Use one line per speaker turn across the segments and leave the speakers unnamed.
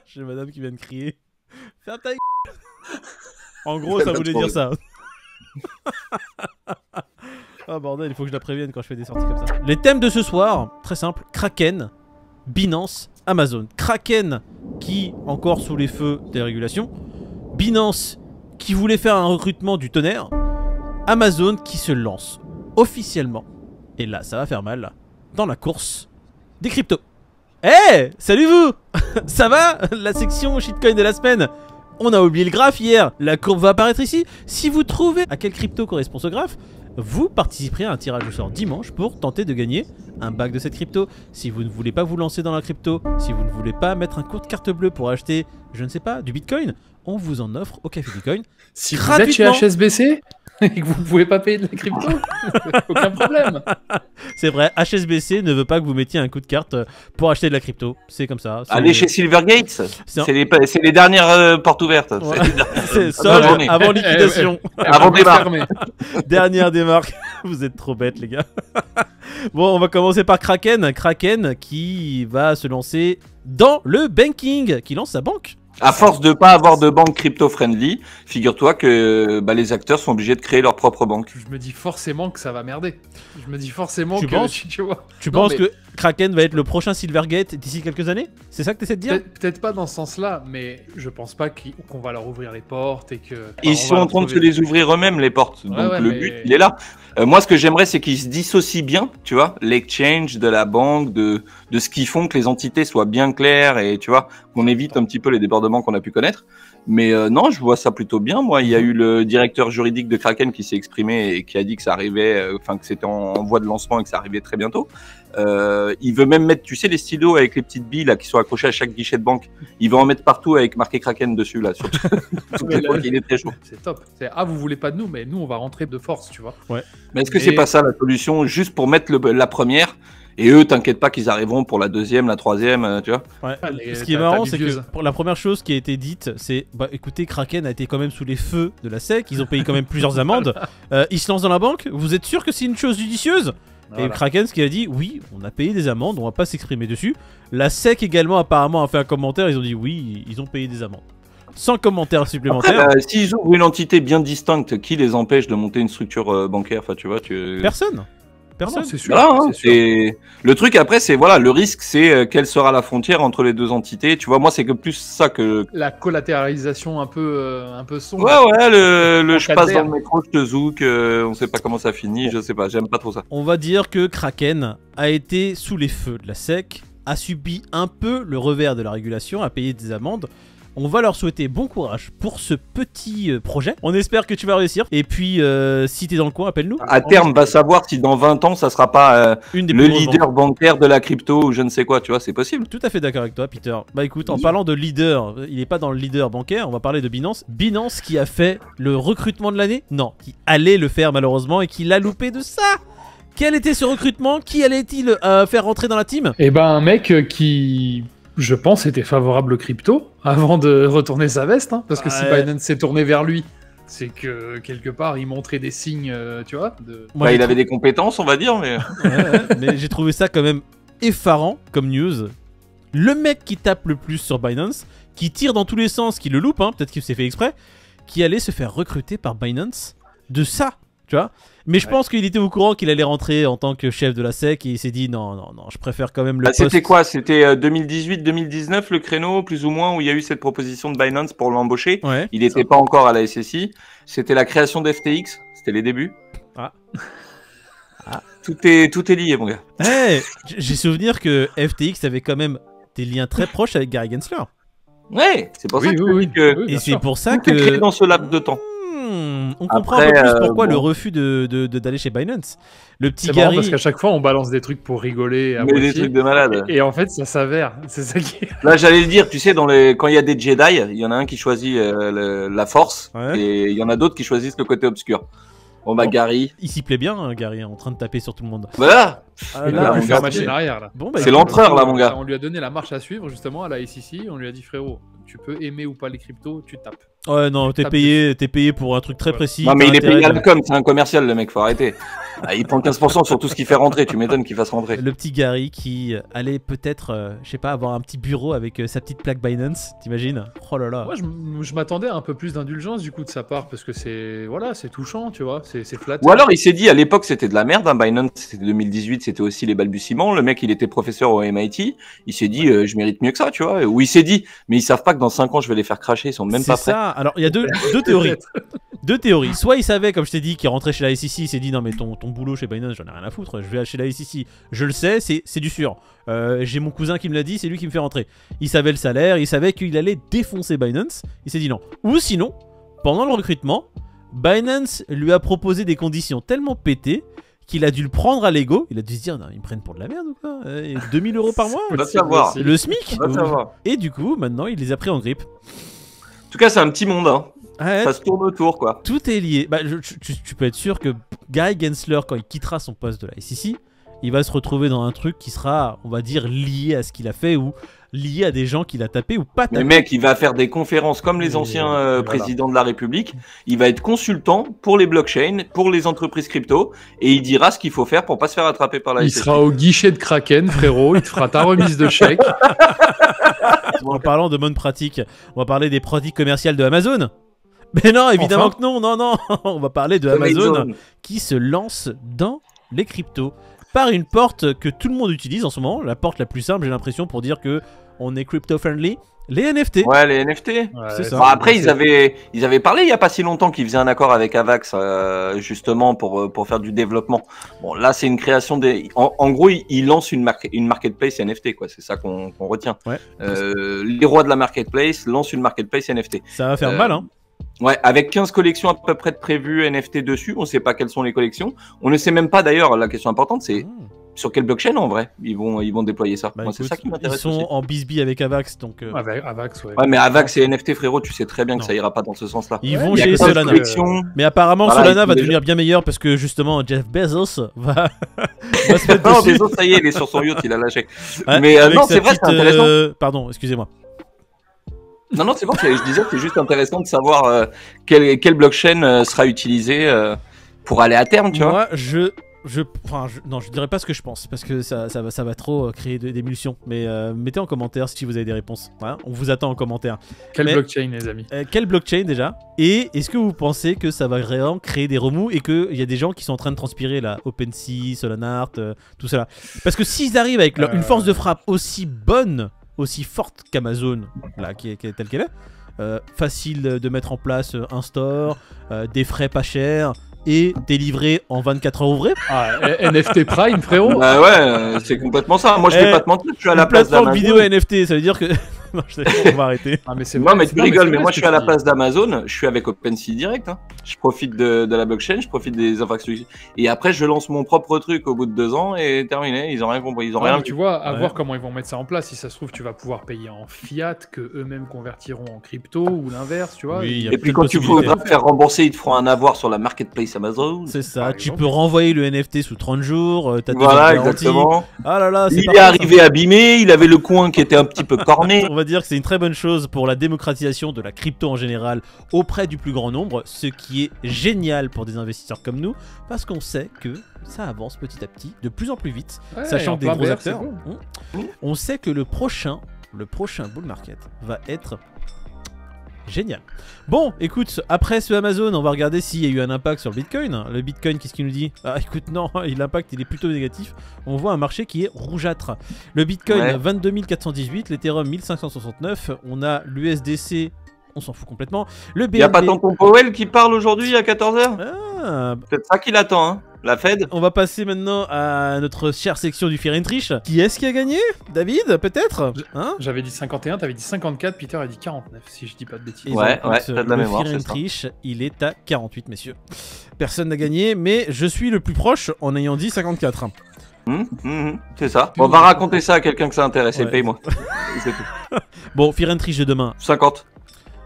J'ai madame qui vient de crier. Ferme ta gueule. En gros, ça voulait dire ça. Oh bordel, il faut que je la prévienne quand je fais des sorties comme ça. Les thèmes de ce soir, très simple. Kraken, Binance, Amazon. Kraken qui, encore sous les feux des régulations. Binance qui voulait faire un recrutement du tonnerre. Amazon qui se lance officiellement, et là ça va faire mal, là, dans la course des cryptos. Eh, salut vous. Ça va? La section shitcoin de la semaine. On a oublié le graphe hier, la courbe va apparaître ici. Si vous trouvez à quel crypto correspond ce graphe, vous participerez à un tirage au sort dimanche pour tenter de gagner un bac de cette crypto. Si vous ne voulez pas vous lancer dans la crypto, si vous ne voulez pas mettre un coup de carte bleue pour acheter, je ne sais pas, du bitcoin, on vous en offre au Café Bitcoin.
Si vous êtes chez HSBC et que vous ne pouvez pas payer de la crypto, aucun problème.
C'est vrai, HSBC ne veut pas que vous mettiez un coup de carte pour acheter de la crypto. C'est comme ça.
Allez chez Silvergate, c'est les dernières portes ouvertes.
Ouais. C'est solde avant liquidation.
Avant démarre.
Dernière démarque. Vous êtes trop bêtes les gars. Bon, on va commencer par Kraken. Kraken qui va se lancer dans le banking, qui lance sa banque.
À force de pas avoir de banque crypto-friendly, figure-toi que les acteurs sont obligés de créer leur propre banque.
Je me dis forcément que ça va merder. Je me dis forcément
tu
que...
Penses
tu vois.
Tu penses que Kraken va être le prochain Silvergate d'ici quelques années? C'est ça que tu essaies de dire?
Peut-être pas dans ce sens-là, mais je pense pas qu'on va leur ouvrir les portes et que...
Ils sont en train de se les ouvrir eux-mêmes, les portes.
Ouais,
donc
ouais,
le but, il est là. Moi, ce que j'aimerais, c'est qu'ils se dissocient bien, tu vois, l'exchange de la banque, de ce qu'ils font, que les entités soient bien claires et, tu vois, qu'on évite un petit peu les débordements qu'on a pu connaître. Mais non, je vois ça plutôt bien. Moi, il y a eu le directeur juridique de Kraken qui s'est exprimé et qui a dit que ça arrivait, enfin que c'était en voie de lancement et que ça arrivait très bientôt. Il veut même mettre, tu sais, les stylos avec les petites billes là qui sont accrochées à chaque guichet de banque. Il va en mettre partout avec marqué Kraken dessus là. Surtout, il est très chaud.
C'est top. Vous voulez pas de nous, mais nous on va rentrer de force, tu vois.
Ouais.
Mais est-ce que c'est pas ça la solution, juste pour mettre la première? Et eux, t'inquiète pas qu'ils arriveront pour la deuxième, la troisième, tu vois.
Ouais. Ce qui est marrant, c'est que pour la première chose qui a été dite, c'est bah écoutez, Kraken a été quand même sous les feux de la SEC, ils ont payé quand même plusieurs amendes. Ils se lancent dans la banque, vous êtes sûr que c'est une chose judicieuse? Voilà. Et Kraken, ce qu'il a dit, oui, on a payé des amendes, on va pas s'exprimer dessus. La SEC également, apparemment, a fait un commentaire, ils ont dit oui, ils ont payé des amendes. Sans commentaire supplémentaire.
S'ils ouvrent une entité bien distincte, qui les empêche de monter une structure bancaire? Enfin, tu vois,
Personne. Personne.
C'est sûr.
Voilà, hein, le truc après, c'est voilà, le risque, c'est quelle sera la frontière entre les deux entités. Tu vois, moi, c'est que plus ça que
la collatéralisation un peu sombre.
Ouais, le je passe dans le métro, je te zouk, on sait pas comment ça finit, je sais pas, j'aime pas trop ça.
On va dire que Kraken a été sous les feux de la SEC, a subi un peu le revers de la régulation, a payé des amendes. On va leur souhaiter bon courage pour ce petit projet. On espère que tu vas réussir. Et puis, si t'es dans le coin, appelle-nous.
À terme, va savoir si dans 20 ans, ça sera pas le leader bancaire de la crypto ou je ne sais quoi, tu vois, c'est possible.
Tout à fait d'accord avec toi, Peter. Bah écoute, en parlant de leader, il est pas dans le leader bancaire, on va parler de Binance. Binance qui a fait le recrutement de l'année? Non, qui allait le faire malheureusement et qui l'a loupé de ça. Quel était ce recrutement? Qui allait-il faire rentrer dans la team?
Eh ben, un mec qui... je pense, était favorable au crypto avant de retourner sa veste, hein, parce que si Binance s'est tourné vers lui, c'est que quelque part il montrait des signes, tu vois.
Moi, il avait des compétences, on va dire, mais.
Mais j'ai trouvé ça quand même effarant comme news. Le mec qui tape le plus sur Binance, qui tire dans tous les sens, qui le loupe, hein, peut-être qu'il s'est fait exprès, qui allait se faire recruter par Binance de ça, tu vois. Mais je pense qu'il était au courant qu'il allait rentrer en tant que chef de la SEC et il s'est dit non, je préfère quand même le poste.
C'était quoi? C'était 2018-2019 le créneau, plus ou moins, où il y a eu cette proposition de Binance pour l'embaucher.
Ouais,
il n'était pas encore à la SSI. C'était la création d'FTX, c'était les débuts. Tout est lié, mon gars.
Hey, j'ai souvenir que FTX avait quand même des liens très proches avec Gary Gensler.
Ouais, c'est pour ça que...
Et c'est pour ça
tout est créé dans ce laps de temps.
On comprend un peu plus pourquoi le refus d'aller chez Binance. Le petit Gary...
parce qu'à chaque fois on balance des trucs pour rigoler à
des trucs de malade.
Et en fait ça s'avère, c'est ça qui est...
Là j'allais le dire, tu sais, quand il y a des Jedi, il y en a un qui choisit la force, et il y en a d'autres qui choisissent le côté obscur. Bon bah Gary...
Il s'y plaît bien, hein, Gary, en train de taper sur tout le monde.
Voilà.
Là, on fait machine arrière là.
Bon, bah,
c'est l'empereur là, mon gars.
On lui a donné la marche à suivre justement à la SEC, on lui a dit frérot, tu peux aimer ou pas les cryptos, tu tapes.
Ouais, non, t'es payé pour un truc très précis.
Non, mais il est payé à
de-
la com, c'est un commercial, le mec, faut arrêter. Ah, il prend 15% sur tout ce qu'il fait rentrer, tu m'étonnes qu'il fasse rentrer.
Le petit Gary qui allait peut-être, je sais pas, avoir un petit bureau avec sa petite plaque Binance, t'imagines? Oh là là.
Moi, je m'attendais à un peu plus d'indulgence du coup de sa part parce que c'est touchant, tu vois, c'est flatteur.
Ou alors il s'est dit à l'époque c'était de la merde, hein, Binance c'était 2018, c'était aussi les balbutiements, le mec il était professeur au MIT, il s'est dit je mérite mieux que ça, tu vois, ou il s'est dit mais ils savent pas que dans 5 ans je vais les faire cracher, ils sont même
C'est
pas prêts.
ça. Alors, il y a deux théories. Deux théories. Soit il savait, comme je t'ai dit, qu'il rentrait chez la SEC, il s'est dit non mais ton boulot chez Binance, j'en ai rien à foutre, je vais chez la SEC. Je le sais, c'est du sûr. J'ai mon cousin qui me l'a dit, c'est lui qui me fait rentrer. Il savait le salaire, il savait qu'il allait défoncer Binance, il s'est dit non. Ou sinon, pendant le recrutement, Binance lui a proposé des conditions tellement pétées qu'il a dû le prendre à l'ego. Il a dû se dire non, ils me prennent pour de la merde ou quoi 2000 € par mois,
On va savoir.
le SMIC.
On va savoir.
Et du coup, maintenant, il les a pris en grippe.
En tout cas c'est un petit monde, hein.
Ouais,
Ça se tourne autour quoi.
tout est lié. Bah, tu peux être sûr que Guy Gensler, quand il quittera son poste de la SEC, il va se retrouver dans un truc qui sera, on va dire, lié à ce qu'il a fait ou lié à des gens qu'il a tapé ou pas tapé.
Mais mec, il va faire des conférences comme les anciens
voilà.
présidents de la République. Il va être consultant pour les blockchains, pour les entreprises crypto, et il dira ce qu'il faut faire pour pas se faire attraper par la
Il
SEC.
sera au guichet de Kraken, frérot, il te fera ta remise de chèque.
En parlant de bonnes pratiques, on va parler des pratiques commerciales de Amazon. Mais non, évidemment
Enfin.
que non, non. On va parler de Amazon qui se lance dans les cryptos par une porte que tout le monde utilise en ce moment, la porte la plus simple, j'ai l'impression, pour dire que on est crypto-friendly, les NFT.
Ouais, les NFT.
Ouais,
C'est ça.
Bon, après, ils avaient parlé il y a pas si longtemps qu'ils faisaient un accord avec Avax, justement pour faire du développement. Bon, là, c'est une création des. En gros, ils lancent une marketplace NFT, quoi. C'est ça qu'on retient.
Ouais.
Les rois de la marketplace lancent une marketplace NFT.
Ça va faire mal, hein.
Ouais, avec 15 collections à peu près de prévues NFT dessus. On sait pas quelles sont les collections. On ne sait même pas d'ailleurs. La question importante, c'est sur quelle blockchain en vrai ils vont déployer ça.
Bah,
Moi, c'est
écoute,
ça qui
ils
m'intéresse
sont
aussi.
en bisbee avec Avax, donc
Avec Avax, ouais.
Ouais, mais Avax et NFT, frérot, tu sais très bien que
Non.
ça ira pas dans ce sens-là.
ils
Ouais,
vont
il y a
chez
que ça,
Solana.
collection.
Mais apparemment,
Voilà,
Solana
ils
va
font
devenir bien meilleur parce que justement Jeff Bezos va se mettre
Non,
dessus.
Bezos, ça y est, il est sur son yacht, il a lâché.
Ouais,
mais
avec
non,
sa
c'est vrai, c'est
petite,
intéressant.
Pardon, excusez-moi.
Non, c'est bon, je disais que c'est juste intéressant de savoir quelle blockchain sera utilisée pour aller à terme, tu vois.
Moi, non, je dirais pas ce que je pense parce que ça va trop créer d'émulsions. Mais mettez en commentaire si vous avez des réponses. Voilà, on vous attend en commentaire.
Quelle
Mais-
blockchain, les amis?
Quelle blockchain déjà? Et est-ce que vous pensez que ça va vraiment créer des remous et qu'il y a des gens qui sont en train de transpirer là, OpenSea, Solana, tout cela? Parce que s'ils arrivent avec une force de frappe aussi bonne, aussi forte qu'Amazon, là, qui est telle qu'elle est, facile de mettre en place un store, des frais pas chers et délivré en 24 heures ouvrées.
Ah, NFT Prime, frérot.
Bah ouais, c'est complètement ça. Moi, je vais pas te mentir, je suis à la
Une
place
plateforme
d'Amazon.
vidéo NFT, ça veut dire que... Non, je sais, on va arrêter.
Ah, mais c'est
Non,
vrai,
mais
c'est-
tu rigoles, mais
c'est
moi
vrai
je
ce
suis à
que
la
tu
place d'Amazon, je suis avec OpenSea direct. Hein. Je profite de la blockchain, je profite des infrastructures. Et après, je lance mon propre truc au bout de 2 ans et terminé. Ils ont rien compris, ils ont
dis. Ouais,
rien
mais tu vois, à
Ouais.
voir comment ils vont mettre ça en place. Si ça se trouve, tu vas pouvoir payer en fiat que eux-mêmes convertiront en crypto ou l'inverse, tu vois.
Oui, il y a
Et puis
plein
quand
de
tu
possibilités.
voudras te faire rembourser, ils te feront un avoir sur la marketplace Amazon.
C'est ça,
Par
tu
exemple.
peux renvoyer le NFT sous 30 jours, t'as des
Voilà,
garanties.
exactement.
Ah là là, c'est
Il est
parfait, ça.
arrivé abîmé, il avait le coin qui était un petit peu corné.
On va dire que c'est une très bonne chose pour la démocratisation de la crypto en général auprès du plus grand nombre, ce qui est génial pour des investisseurs comme nous, parce qu'on sait que ça avance petit à petit, de plus en plus vite,
Ouais,
sachant
en
que des
plein
gros
BR,
acteurs.
c'est bon.
On sait que le prochain bull market va être génial. Bon, écoute, après ce Amazon, on va regarder s'il y a eu un impact sur le Bitcoin. Le Bitcoin, qu'est-ce qu'il nous dit? Ah, écoute, non, l'impact, il est plutôt négatif. On voit un marché qui est rougeâtre. Le Bitcoin,
Ouais.
22 418, l'Ethereum, 1569. On a l'USDC, on s'en fout complètement. Le BNB...
Il n'y a pas tonton Powell qui parle aujourd'hui à 14h?
Ah,
Peut-être ça qu'il attend, hein. La Fed.
on va passer maintenant à notre chère section du Fear and Trish. Qui est-ce qui a gagné? David, peut-être? Hein?
J'avais dit 51, t'avais dit 54, Peter a dit 49, si je dis pas de bêtises.
Et
Ouais,
donc,
ouais, t'as de la
le
mémoire,
Fear and
c'est ça.
Trish, il est à 48, messieurs. Personne n'a gagné, mais je suis le plus proche en ayant dit 54.
C'est ça. On va raconter ça à quelqu'un que ça intéresse et
Ouais.
paye-moi. C'est tout.
Bon, Fear and Trish de demain.
50.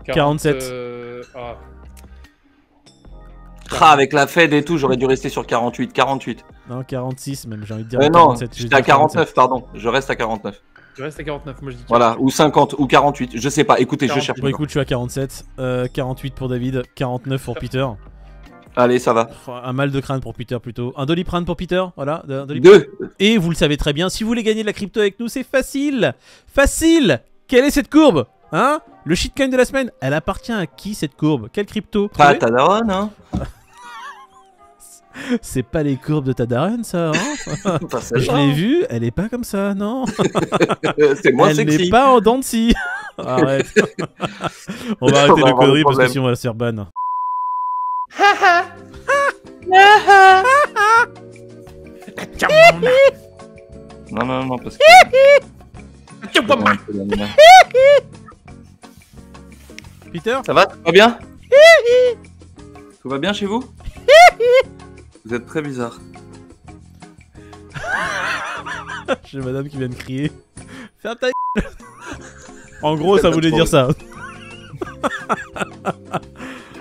47.
Ah,
Avec la Fed et tout, j'aurais dû rester sur 48. 48.
Non, 46 même, j'ai envie de dire.
Non,
47, je vais
j'étais à
dire 47.
49, pardon. Je reste à 49.
Je reste à 49, moi je dis 48.
Voilà, ou 50, ou 48, je sais pas. Écoutez, je
48.
cherche.
Bon, écoute, je suis à 47. 48 pour David, 49 pour Peter.
Allez, ça va.
Enfin, un mal de crâne pour Peter plutôt. Un Doliprane pour Peter, voilà. Un Doliprane.
2.
Et vous le savez très bien, si vous voulez gagner de la crypto avec nous, c'est facile. Facile. Quelle est cette courbe? Hein? Le shitcoin de la semaine, elle appartient à qui cette courbe? Quelle crypto?
Pas
Trouvez
ta daronne, hein.
C'est pas les courbes de ta daronne, ça, hein?
Pas
Je
celle-là.
l'ai vue, elle est pas comme ça, non?
C'est moins
Elle n'est
sexy.
pas en dents de scie. Arrête. On va
On
arrêter
va
de
avoir
conneries
des
parce que
problèmes.
sinon on va se faire ban.
Non, non, non, parce que.
Peter?
Ça va? Tout va bien? Tout va bien chez vous? Vous êtes très bizarre.
J'ai madame qui vient de crier. Ferme ta gueule. En gros, ça voulait dire ça.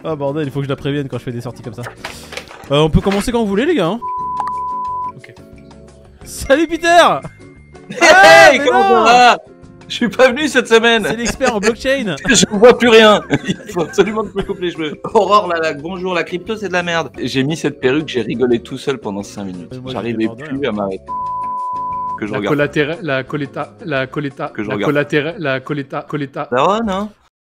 Ah bordel, il faut que je la prévienne quand je fais des sorties comme ça. On peut commencer quand vous voulez, les gars. Hein.
Ok.
Salut Peter.
Hey,
mais
comment
non.
ça va? Je suis pas venu cette semaine.
C'est l'expert en blockchain.
Je ne vois plus rien. Il faut absolument que je me coupe les cheveux. Aurore, bonjour, la crypto c'est de la merde. J'ai mis cette perruque, j'ai rigolé tout seul pendant 5 minutes.
Moi,
J'arrivais
j'étais
plus à m'arrêter. Que je
La
regarde.
colata,
Que je
la
regarde.
colata, la colata,
Daronne, hein?